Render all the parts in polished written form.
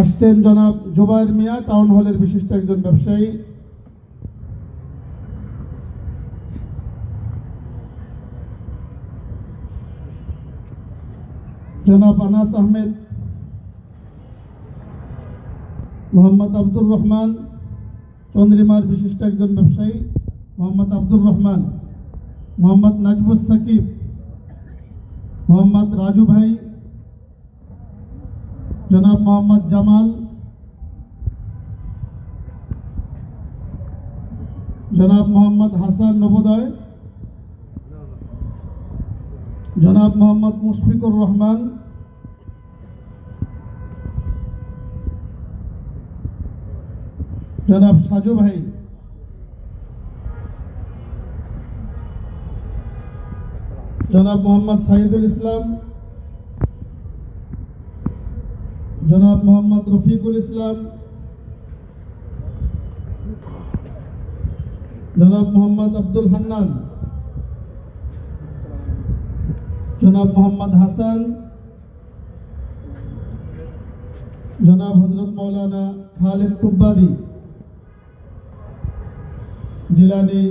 আসছেন জনাব জুবায়ের মিয়া, টাউন হলের বিশিষ্ট একজন ব্যবসায়ী। জনাব আনাস আহমেদ, মোহাম্মদ আব্দুর রহমান, চন্দ্রিমার বিশিষ্ট একজন ব্যবসায়ী। মোহাম্মদ আব্দুর রহমান, মোহাম্মদ নাজমুস সাকিব, মোহাম্মদ রাজু ভাই, জনাব মোহাম্মদ জামাল, জনাব মোহাম্মদ হাসান নবোদয়, জনাব মোহাম্মদ মুশফিকুর রহমান, জনাব সাজু ভাই, জনাব মোহাম্মদ সাইদুল ইসলাম, জনাব মোহাম্মদ রফিকুল ইসলাম, জনাব মোহাম্মদ আব্দুল হান্নান, জনাব মোহাম্মদ হাসান, জনাব হযরত মৌলানা খালিদ কুব্বাদি, জিলানি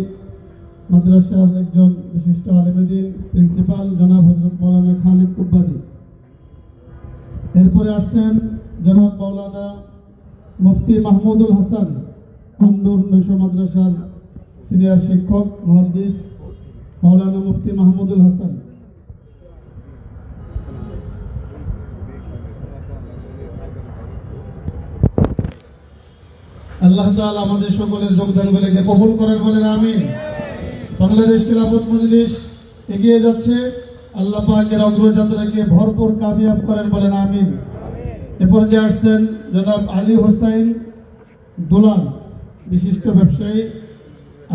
মাদ্রাসার একজন বিশিষ্ট আলেমে দ্বীন, প্রিন্সিপাল জনাব হযরত মৌলানা খালিদ কুব্বাদি। এরপরে আসছেন জনাব মৌলানা মুফতি মাহমুদুল হাসান, আন্দুর নৈশ মাদ্রাসার সিনিয়র শিক্ষক মুহাদ্দিস মৌলানা মুফতি মাহমুদুল হাসান। আল্লাহ তাআলা আমাদের সকলের যোগদানগুলোকে কবুল করেন, বলেন আমিন। বাংলাদেশ খিলাফত মজলিস এগিয়ে যাচ্ছে, আল্লাহ পাকের অগ্রযাত্রাকে ভরপুর কামিয়াব করেন, বলেন আমিন। এ পর্যায়ে আসছেন জনাব আলী হোসাইন দুলাল, বিশিষ্ট ব্যবসায়ী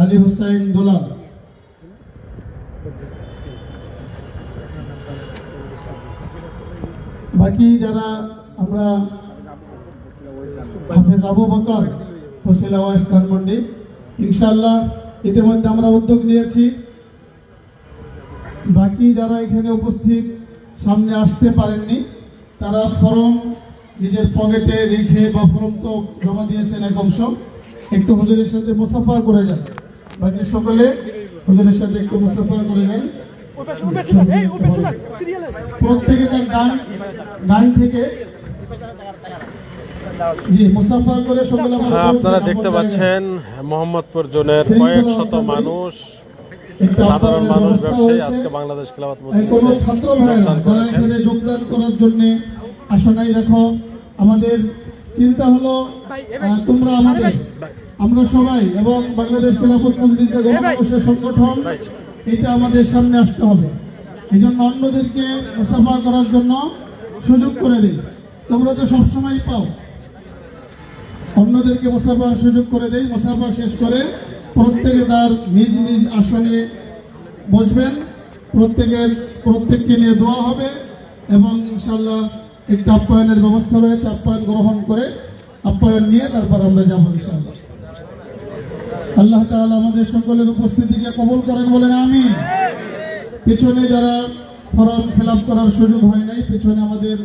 আলী হোসাইন দুলাল। বাকি যারা আমরা হাফেজ আবু বকর ফসিলা ওয়াইস ধানমন্ডি, ইনশাআল্লাহ ইতিমধ্যে আমরা উদ্যোগ নিয়েছি। বাকি যারা এখানে উপস্থিত সামনে আসতে পারেননি, তারা ফর্ম নিজের পকেটে রেখে বা ফর্ম তো জমা দিয়েছেন এক অংশ, একটু হুজুরের সাথে মুসাফা করে যান। বাকি সকলে হুজুরের সাথে একটু মুসাফা করে যান। প্রত্যেকে তার ডান থেকে আপনারা দেখতে পাচ্ছেন মোহাম্মদপুর জোনের কয়েক শত মানুষ, সাধারণ মানুষ, ব্যবসায়ী আজকে বাংলাদেশ খিলাফত মজলিসে ছাত্র ভাইরা যারা এখানে যোগদান করার জন্য আসো নাই। দেখো, আমাদের চিন্তা হলো তোমরা আমাদের, আমরা সবাই এবং বাংলাদেশ খিলাফত মজলিস যে গণমানুষের সংগঠন, এটা আমাদের সামনে আসতে হবে। এই জন্য অন্যদেরকে মুসাফা করার জন্য সুযোগ করে দিই। তোমরা তো সবসময় পাও, অন্যদেরকে মুসাফার সুযোগ করে দেই। মুসাফা শেষ করে প্রত্যেকে তার নিজ নিজ আসনে বসবেন, প্রত্যেককে নিয়ে দোয়া হবে এবং ইনশাআল্লাহ একটা আপ্যায়নের ব্যবস্থা রয়েছে। আপ্যায়ন গ্রহণ করে আপ্যায়ন নিয়ে তারপর আমরা যাবো ইনশাআল্লাহ। আল্লাহ তাআলা আমাদের সকলের উপস্থিতিকে কবুল করেন, বলেন আমিন। পিছনে যারা ফর্ম ফিল আপ করার সুযোগ হয় নাই, পিছনে আমাদের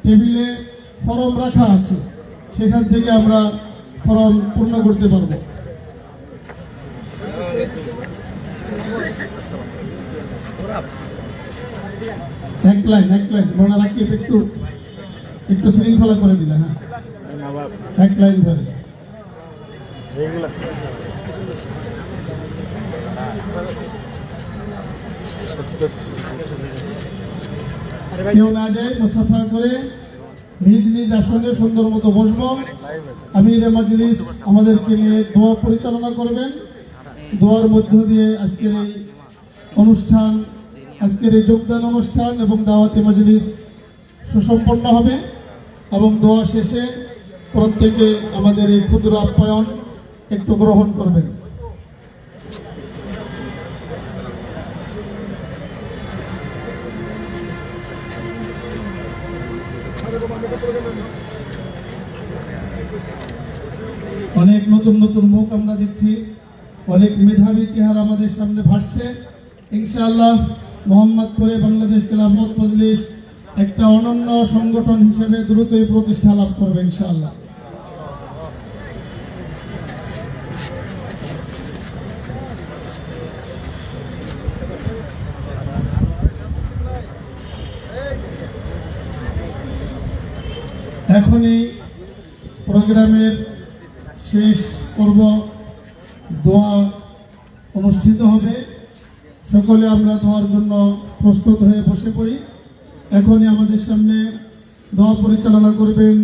টেবিলে ফর্ম রাখা আছে, সেখান থেকে আমরা ফর্ম পূর্ণ করতে পারব। এক লাইন মনে রাখি, একটু শৃঙ্খলা করে দিলে। হ্যাঁ, এক লাইন ধরে কেউ না যায়, মুসাফা করে নিজ নিজ আসনে সুন্দর মতো বসবো। আমির মজলিস আমাদেরকে নিয়ে দোয়া পরিচালনা করবেন। দোয়ার মধ্য দিয়ে আজকের এই অনুষ্ঠান, আজকের এই যোগদান অনুষ্ঠান এবং দাওয়াতি মজলিস সুসম্পন্ন হবে এবং দোয়া শেষে প্রত্যেকে আমাদের এই ক্ষুদ্র আপ্যায়ন একটু গ্রহণ করবেন। অনেক নতুন নতুন মুখ আমরা দেখছি, অনেক মেধাবী চেহারা আমাদের সামনে ভাসছে। ইনশাআল্লাহ মোহাম্মদপুরে বাংলাদেশ খিলাফত মজলিস একটা অনন্য সংগঠন হিসেবে দ্রুতই প্রতিষ্ঠা লাভ করবে ইনশাআল্লাহ। এখনই প্রোগ্রামের শেষ পর্ব দোয়া অনুষ্ঠিত হবে। সকলে আমরা দোয়ার জন্য প্রস্তুত হয়ে বসে পড়ি। এখনই আমাদের সামনে দোয়া পরিচালনা করবেন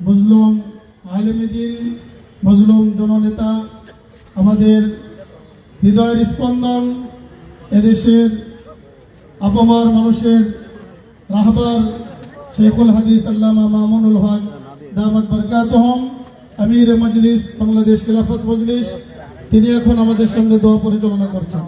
মজলুম আলেমে দ্বীন, মজলুম জননেতা, আমাদের হৃদয়ের স্পন্দন, এদেশের আপামার মানুষের রাহবার শেখুল হাদিস আল্লামা মামুনুল হক দামাত বরকাতুহুম, আমির মজলিস বাংলাদেশ খিলাফত মজলিস, তিনি এখন আমাদের সামনে দোয়া পরিচালনা করছেন।